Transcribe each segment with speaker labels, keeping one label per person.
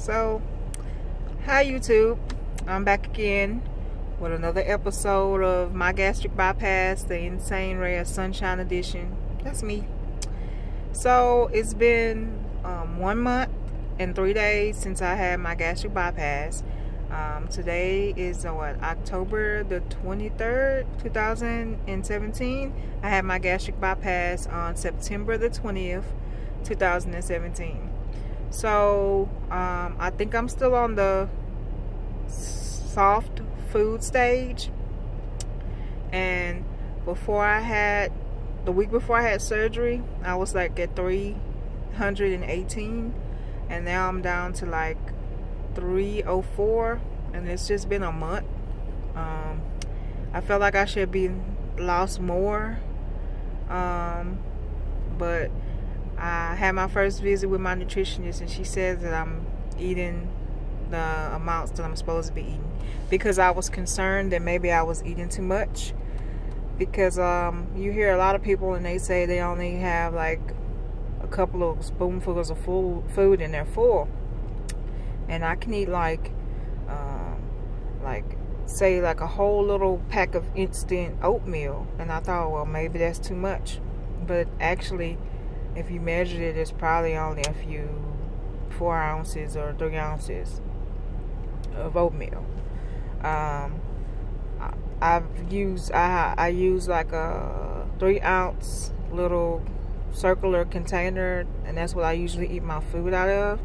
Speaker 1: So, hi YouTube. I'm back again with another episode of my Gastric Bypass, the Insane Ray of Sunshine Edition. That's me. So, it's been 1 month and 3 days since I had my Gastric Bypass. Today is October the 23rd, 2017. I had my Gastric Bypass on September the 20th, 2017. So I think I'm still on the soft food stage, and the week before I had surgery, I was like at 318, and now I'm down to like 304, and it's just been a month. I felt like I should be lost more, but I had my first visit with my nutritionist, and she says that I'm eating the amounts that I'm supposed to be eating, because I was concerned that maybe I was eating too much, because you hear a lot of people and they say they only have like a couple of spoonfuls of food and they're full, and I can eat like say like a whole little pack of instant oatmeal, and I thought, well, maybe that's too much, but actually if you measured it, it's probably only a few 4 ounces or 3 ounces of oatmeal. I use like a 3 ounce little circular container, and that's what I usually eat my food out of,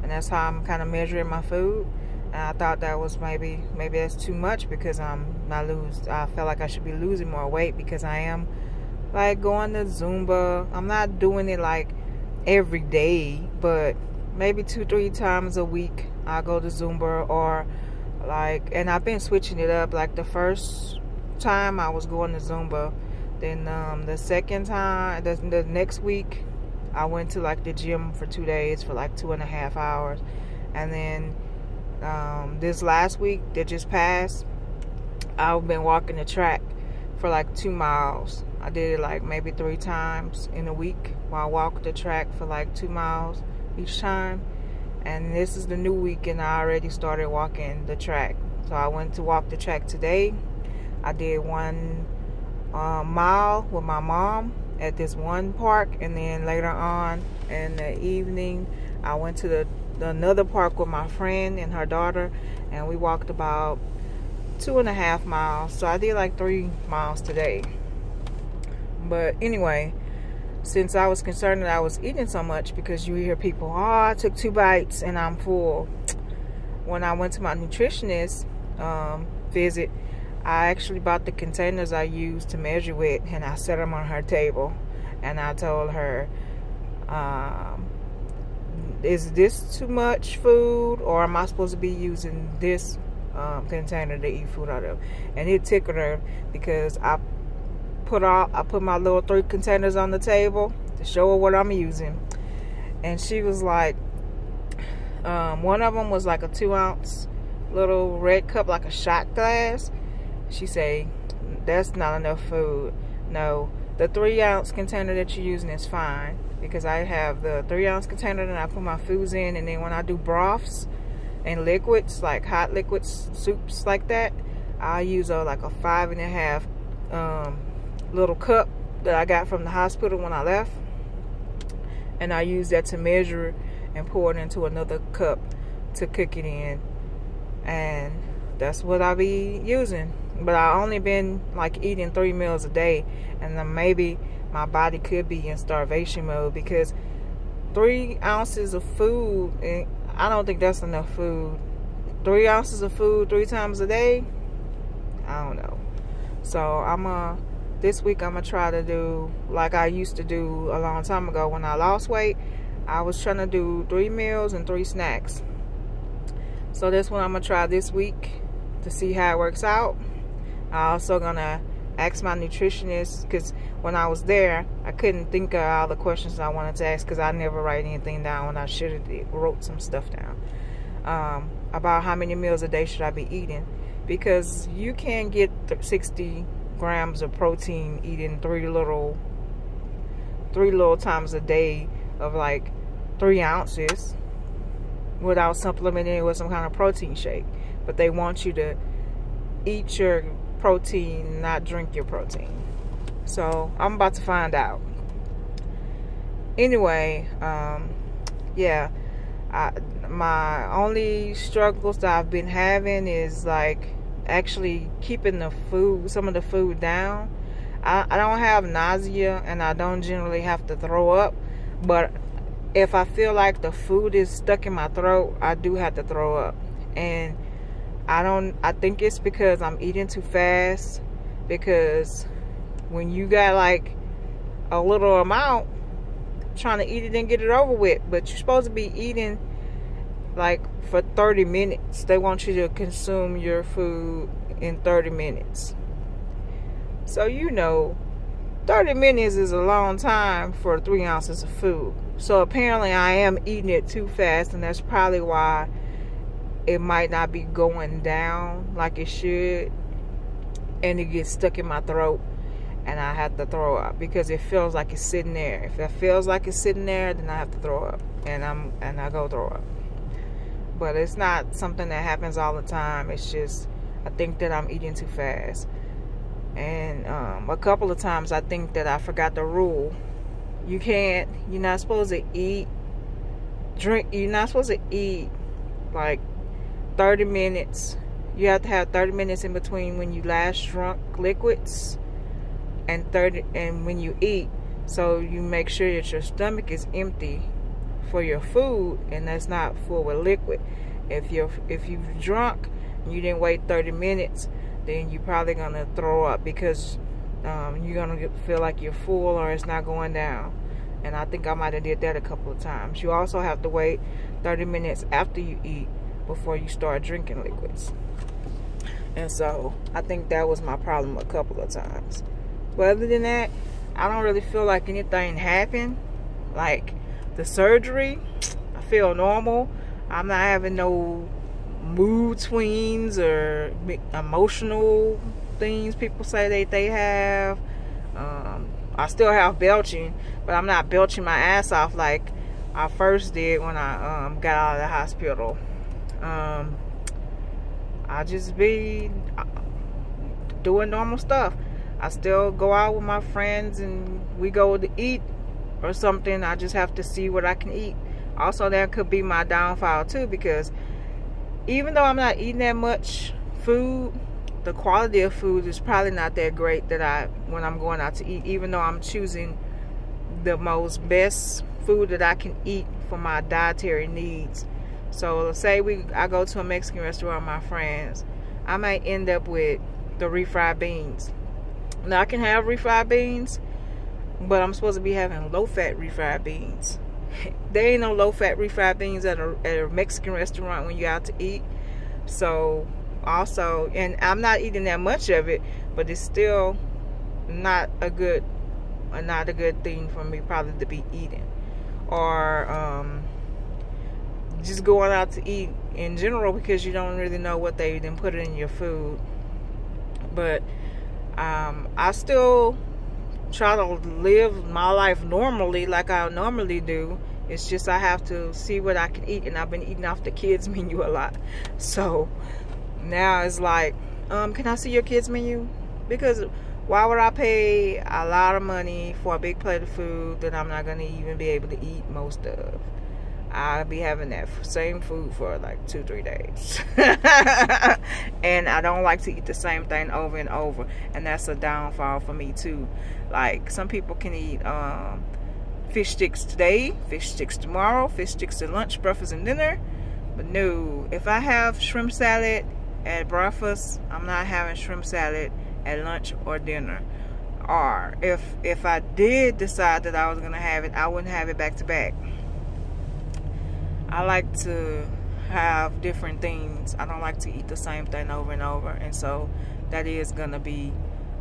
Speaker 1: and that's how I'm kind of measuring my food. And I thought that was maybe that's too much, because I felt like I should be losing more weight, because I am like going to Zumba. I'm not doing it like every day, but maybe 2-3 times a week I go to Zumba, or like, and I've been switching it up. Like the first time I was going to Zumba, then the second time, the next week I went to like the gym for 2 days for like 2.5 hours, and then this last week that just passed, I've been walking the track for like 2 miles. I did it like maybe 3 times in a week, while I walked the track for like 2 miles each time. And this is the new week, and I already started walking the track. So I went to walk the track today. I did 1 mile with my mom at this one park, and then later on in the evening I went to another park with my friend and her daughter, and we walked about 2.5 miles. So I did like 3 miles today. But anyway, since I was concerned that I was eating so much, because you hear people, oh, I took 2 bites and I'm full. When I went to my nutritionist visit, I actually bought the containers I use to measure with, and I set them on her table, and I told her, is this too much food, or am I supposed to be using this container to eat food out of? And it tickled her, because I put my little 3 containers on the table to show her what I'm using, and she was like, one of them was like a 2 ounce little red cup, like a shot glass. She say, that's not enough food. No, the 3 ounce container that you're using is fine, because I have the 3 ounce container that I put my foods in, and then when I do broths and liquids, like hot liquids, soups like that, I use like a 5.5 little cup that I got from the hospital when I left, and I use that to measure and pour it into another cup to cook it in, and that's what I be using. But I only been like eating 3 meals a day, and then maybe my body could be in starvation mode, because 3 ounces of food, and I don't think that's enough food. 3 ounces of food 3 times a day, I don't know. So this week I'm gonna try to do like I used to do a long time ago when I lost weight. I was trying to do 3 meals and 3 snacks. So that's what I'm gonna try this week to see how it works out. I'm also gonna ask my nutritionist, because when I was there I couldn't think of all the questions I wanted to ask, because I never write anything down when I should have wrote some stuff down, about how many meals a day should I be eating, because you can get 60 grams of protein eating 3 little times a day of like 3 ounces. without supplementing it with some kind of protein shake. But they want you to eat your protein, not drink your protein. So I'm about to find out. Anyway, yeah, my only struggles that I've been having is like actually keeping some of the food down. I don't have nausea, and I don't generally have to throw up, but if I feel like the food is stuck in my throat, I do have to throw up. And I think it's because I'm eating too fast, because when you got like a little amount, trying to eat it and get it over with, but you're supposed to be eating like for 30 minutes. They want you to consume your food in 30 minutes. So 30 minutes is a long time for 3 ounces of food. So apparently I am eating it too fast, and that's probably why it might not be going down like it should, and it gets stuck in my throat, and I have to throw up because it feels like it's sitting there. If it feels like it's sitting there, then I have to throw up, and I go throw up. But it's not something that happens all the time. It's just I think that I'm eating too fast. And a couple of times I think that I forgot the rule. You're not supposed to you're not supposed to eat like 30 minutes. You have to have 30 minutes in between when you last drunk liquids and when you eat, so you make sure that your stomach is empty for your food and that's not full with liquid. If you've drunk and you didn't wait 30 minutes, then you're probably gonna throw up because you're gonna feel like you're full or it's not going down. And I think I might have did that a couple of times. You also have to wait 30 minutes after you eat before you start drinking liquids. And so I think that was my problem a couple of times. But other than that, I don't really feel like anything happened. Like the surgery, I feel normal. I'm not having no mood swings or emotional things people say they have. I still have belching, but I'm not belching my ass off like I first did when I got out of the hospital. I just be doing normal stuff. I still go out with my friends and we go to eat or something. I just have to see what I can eat. Also, that could be my downfall too, because even though I'm not eating that much food, the quality of food is probably not that great when I'm going out to eat, even though I'm choosing the most best food that I can eat for my dietary needs. So say I go to a Mexican restaurant with my friends, I might end up with the refried beans. Now I can have refried beans, but I'm supposed to be having low-fat refried beans. There ain't no low-fat refried beans at a Mexican restaurant when you're out to eat. So also, and I'm not eating that much of it, but it's still not a good thing for me probably to be eating. Or just going out to eat in general, because you don't really know what they then put in your food. But I still try to live my life normally like I normally do. It's just I have to see what I can eat, and I've been eating off the kids menu a lot. So now it's like, can I see your kids menu? Because why would I pay a lot of money for a big plate of food that I'm not going to even be able to eat most of? I'll be having that same food for like 2-3 days. And I don't like to eat the same thing over and over, and that's a downfall for me too. Like some people can eat fish sticks today, fish sticks tomorrow, fish sticks at lunch, breakfast, and dinner. But no, if I have shrimp salad at breakfast, I'm not having shrimp salad at lunch or dinner. Or if I did decide that I was gonna have it, I wouldn't have it back to back. I like to have different things. I don't like to eat the same thing over and over, and so that is gonna be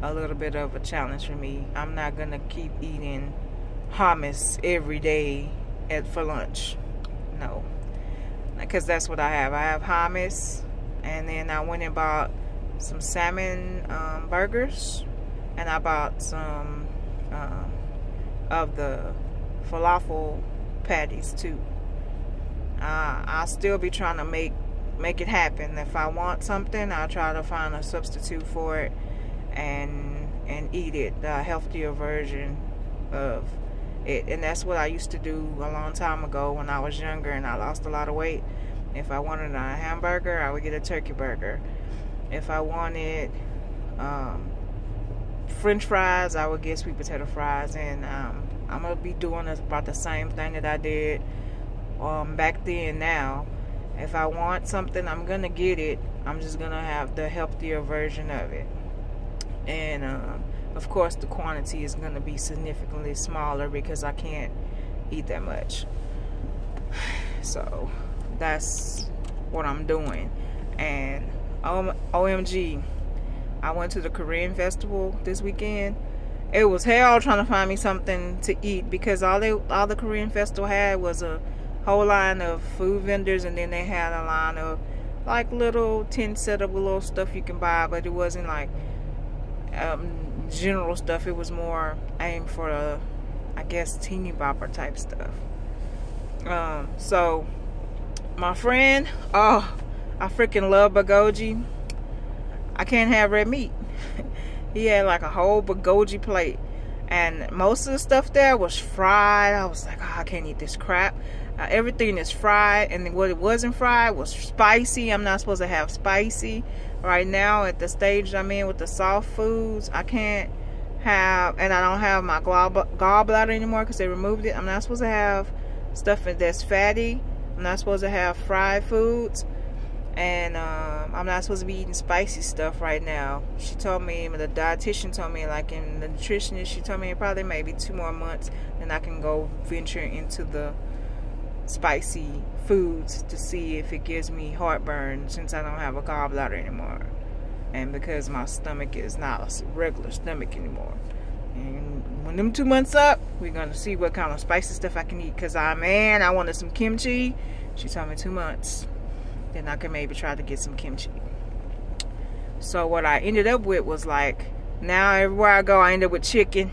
Speaker 1: a little bit of a challenge for me. I'm not gonna keep eating hummus every day for lunch. No, because that's what I have. I have hummus, and then I went and bought some salmon burgers, and I bought some of the falafel patties too. I'll still be trying to make it happen. If I want something, I'll try to find a substitute for it and eat it, the healthier version of it. And that's what I used to do a long time ago when I was younger and I lost a lot of weight. If I wanted a hamburger, I would get a turkey burger. If I wanted French fries, I would get sweet potato fries. And I'm gonna be doing about the same thing that I did back then. Now, if I want something, I'm gonna get it. I'm just gonna have the healthier version of it. And of course, the quantity is gonna be significantly smaller because I can't eat that much. So that's what I'm doing. And OMG, I went to the Korean festival this weekend. It was hell trying to find me something to eat because all the Korean festival had was a whole line of food vendors, and then they had a line of like little tin setup with little stuff you can buy, but it wasn't like general stuff. It was more aimed for I guess teeny bopper type stuff. So my friend, I freaking love bulgogi. I can't have red meat. He had like a whole bulgogi plate, and most of the stuff there was fried. I was like, I can't eat this crap. Everything is fried, and what it wasn't fried was spicy. I'm not supposed to have spicy. Right now, at the stage I'm in with the soft foods, I can't have, and I don't have my gallbladder anymore because they removed it. I'm not supposed to have stuff that's fatty. I'm not supposed to have fried foods. And I'm not supposed to be eating spicy stuff right now. She told me, the dietitian told me, like, and the nutritionist, she told me probably maybe 2 more months, then I can go venture into the spicy foods to see if it gives me heartburn, since I don't have a gallbladder anymore, and because my stomach is not a regular stomach anymore. And when them 2 months up, we're gonna see what kind of spicy stuff I can eat. Cause I wanted some kimchi. She told me 2 months. Then I can maybe try to get some kimchi. So what I ended up with was, like, now everywhere I go I end up with chicken,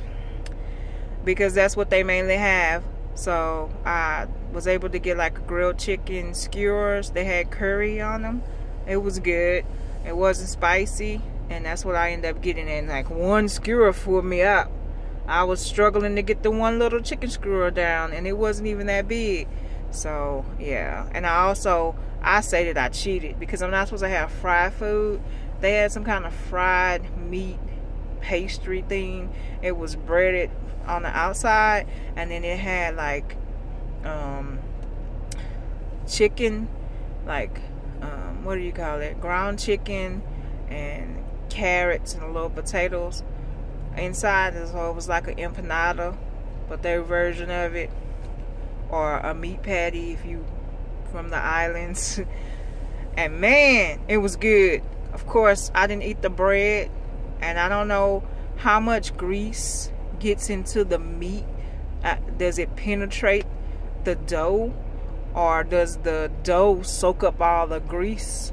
Speaker 1: because that's what they mainly have. So I was able to get like a grilled chicken skewers. They had curry on them. It was good. It wasn't spicy, and that's what I ended up getting. And like one skewer filled me up. I was struggling to get the one little chicken skewer down, and it wasn't even that big. So yeah. And I say that I cheated because I'm not supposed to have fried food. They had some kind of fried meat pastry thing. It was breaded on the outside, and then it had like chicken, like what do you call it, ground chicken and carrots and little potatoes inside. So it was like an empanada, but their version of it, or a meat patty if you from the islands. And man, it was good. Of course, I didn't eat the bread, and I don't know how much grease gets into the meat. Does it penetrate the dough, or does the dough soak up all the grease?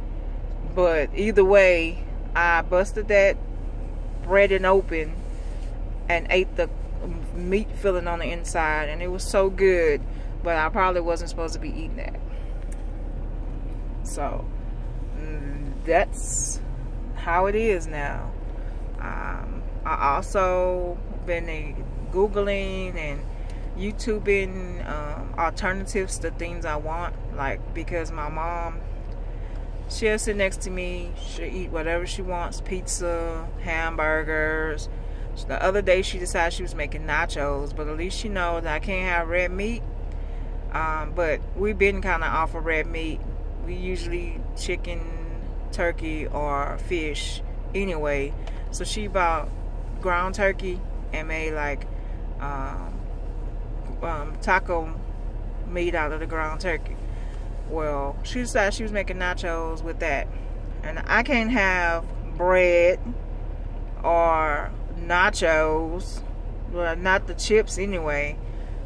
Speaker 1: But either way, I busted that bread open and ate the meat filling on the inside, and it was so good. But I probably wasn't supposed to be eating that. So that's how it is now. I also been Googling and YouTubing alternatives to things I want, like, because my mom, she'll sit next to me, she'll eat whatever she wants, pizza, hamburgers. The other day she decided she was making nachos, but at least she knows that I can't have red meat. But we've been kind of off of red meat. We usually chicken, turkey, or fish anyway. So she bought ground turkey and made like taco meat out of the ground turkey. Well, she decided she was making nachos with that, and I can't have bread or nachos, well, not the chips anyway.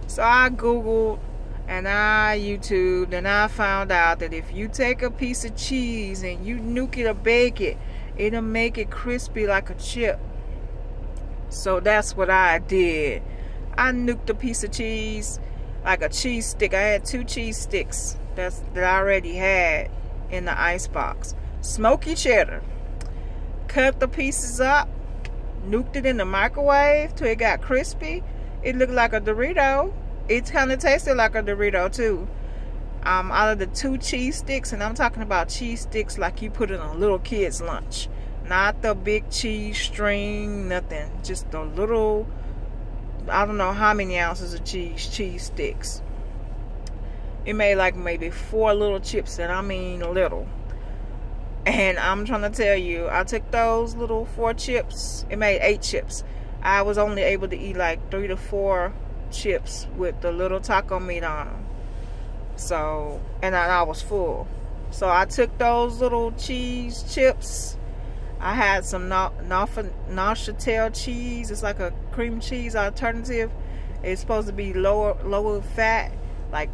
Speaker 1: So I Googled and I YouTubed, and I found out that if you take a piece of cheese and you nuke it or bake it, it'll make it crispy like a chip. So that's what I did. I nuked a piece of cheese like a cheese stick. I had 2 cheese sticks that I already had in the ice box. Smoky cheddar. Cut the pieces up, nuked it in the microwave till it got crispy. It looked like a Dorito. It kind of tasted like a Dorito too. Out of the 2 cheese sticks, and I'm talking about cheese sticks like you put in a little kid's lunch. Not the big cheese string, nothing. Just a little, I don't know how many ounces of cheese sticks. It made like maybe 4 little chips, and I mean little. And I'm trying to tell you, I took those little 4 chips. It made 8 chips. I was only able to eat like 3 to 4 chips with the little taco meat on them. So, and I was full. So I took those little cheese chips. I had some Neuchâtel cheese. It's like a cream cheese alternative. It's supposed to be lower fat, like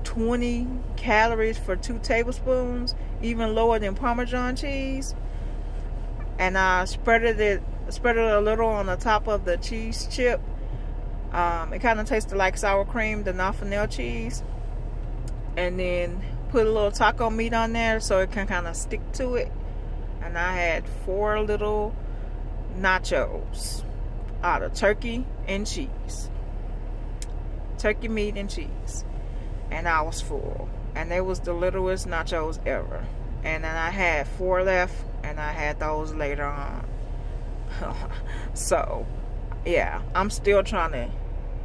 Speaker 1: 20 calories for 2 tablespoons, even lower than Parmesan cheese. And I spread it a little on the top of the cheese chip. It kind of tasted like sour cream, the Neuchâtel cheese. And then put a little taco meat on there so it can kind of stick to it. And I had 4 little nachos out of turkey and cheese. Turkey meat and cheese. And I was full. And they was the littlest nachos ever. And then I had 4 left, and I had those later on. So, yeah, I'm still trying to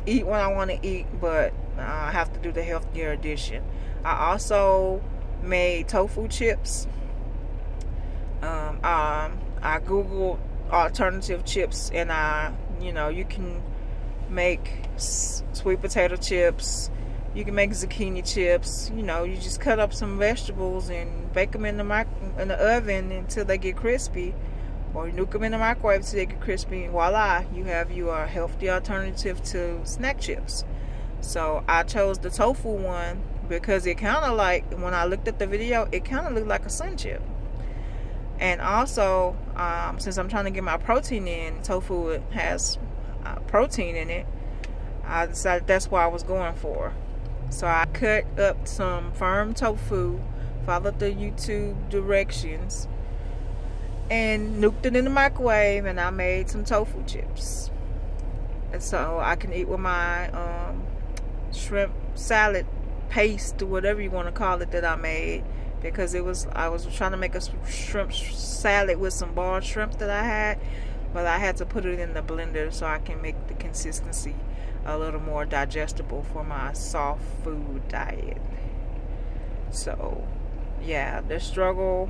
Speaker 1: eat what I want to eat, but I have to do the healthier edition. I also made tofu chips. I googled alternative chips, and you can make sweet potato chips. You can make zucchini chips. You just cut up some vegetables and bake them in the oven until they get crispy, or you nuke them in the microwave until they get crispy. And voila, you have your healthy alternative to snack chips. So I chose the tofu one because it kind of like, when I looked at the video, it kind of looked like a sun chip. And also, since I'm trying to get my protein in, tofu has protein in it, I decided that's what I was going for. So I cut up some firm tofu, followed the YouTube directions, and nuked it in the microwave, and I made some tofu chips. And so I can eat with my shrimp salad paste, or whatever you want to call it, that I made, because I was trying to make a shrimp salad with some boiled shrimp that I had, but I had to put it in the blender so I can make the consistency a little more digestible for my soft food diet. So yeah, the struggle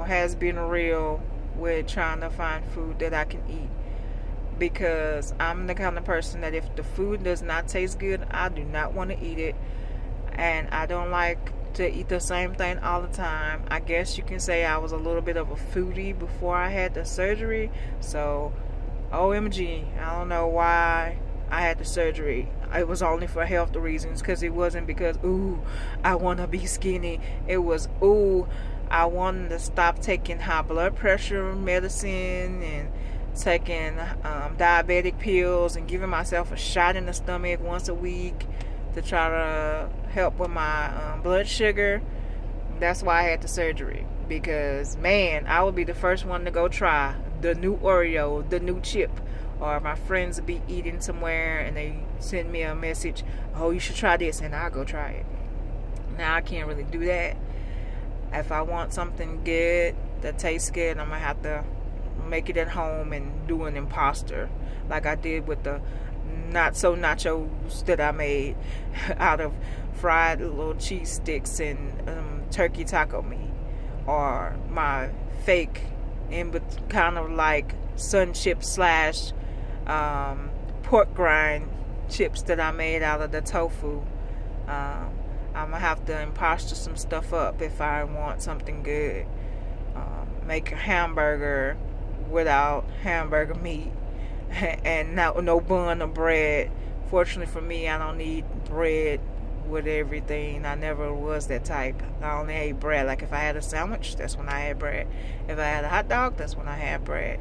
Speaker 1: has been real with trying to find food that I can eat, because I'm the kind of person that if the food does not taste good, I do not want to eat it. And I don't like to eat the same thing all the time. I guess you can say I was a little bit of a foodie before I had the surgery. So OMG, I don't know why I had the surgery. It was only for health reasons, because it wasn't because, ooh, I want to be skinny. It was, ooh, I wanted to stop taking high blood pressure medicine and taking diabetic pills and giving myself a shot in the stomach once a week to try to help with my blood sugar. That's why I had the surgery, because man, I would be the first one to go try the new Oreo, the new chip, or my friends would be eating somewhere and they send me a message, oh, you should try this, and I'll go try it. Now I can't really do that. If I want something good that tastes good, I'm gonna have to make it at home and do an imposter, like I did with the not so nachos that I made out of fried little cheese sticks and turkey taco meat, or my fake kind of like sun chip slash pork rind chips that I made out of the tofu. I'm gonna have to imposter some stuff up if I want something good. Make a hamburger without hamburger meat and no bun or bread. Fortunately for me, I don't need bread with everything. I never was that type. I only ate bread. Like if I had a sandwich, that's when I had bread. If I had a hot dog, that's when I had bread.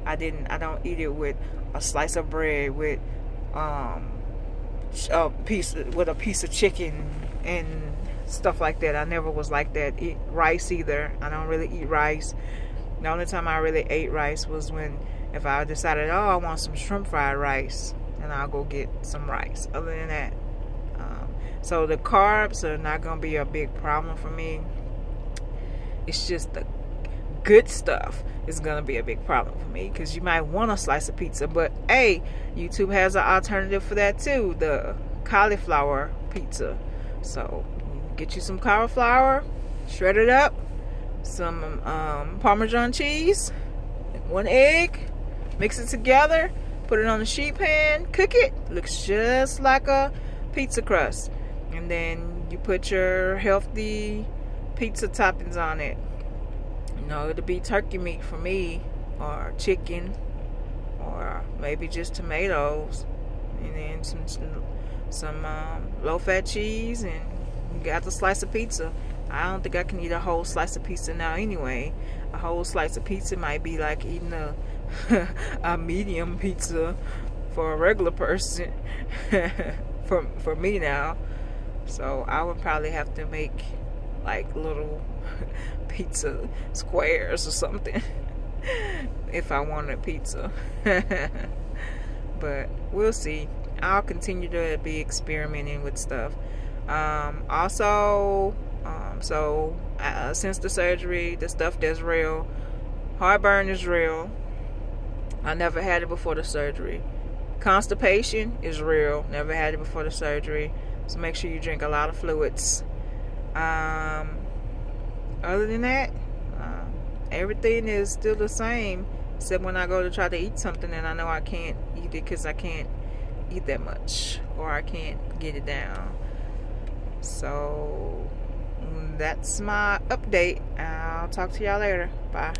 Speaker 1: I don't eat it with a slice of bread with a piece of chicken and stuff like that. I never was like that. Eat rice either. I don't really eat rice. The only time I really ate rice was when, if I decided, oh, I want some shrimp fried rice, and I'll go get some rice. Other than that, so the carbs are not going to be a big problem for me. It's just the good stuff is going to be a big problem for me, because you might want a slice of pizza, but hey, YouTube has an alternative for that too, the cauliflower pizza. So get you some cauliflower, shred it up, some Parmesan cheese, 1 egg, mix it together, put it on a sheet pan, cook it. Looks just like a pizza crust. And then you put your healthy pizza toppings on it. You know, it'll be turkey meat for me, or chicken, or maybe just tomatoes, and then some low-fat cheese, and you got the slice of pizza. I don't think I can eat a whole slice of pizza now anyway. A whole slice of pizza might be like eating a medium pizza for a regular person. for me now. So I would probably have to make like little pizza squares or something if I wanted pizza. But we'll see. I'll continue to be experimenting with stuff. Also, since the surgery, the stuff that's real, heartburn is real. I never had it before the surgery. Constipation is real. Never had it before the surgery. So make sure you drink a lot of fluids. Other than that, everything is still the same, except when I go to try to eat something and I know I can't eat it because I can't eat that much, or I can't get it down. So that's my update. I'll talk to y'all later. Bye.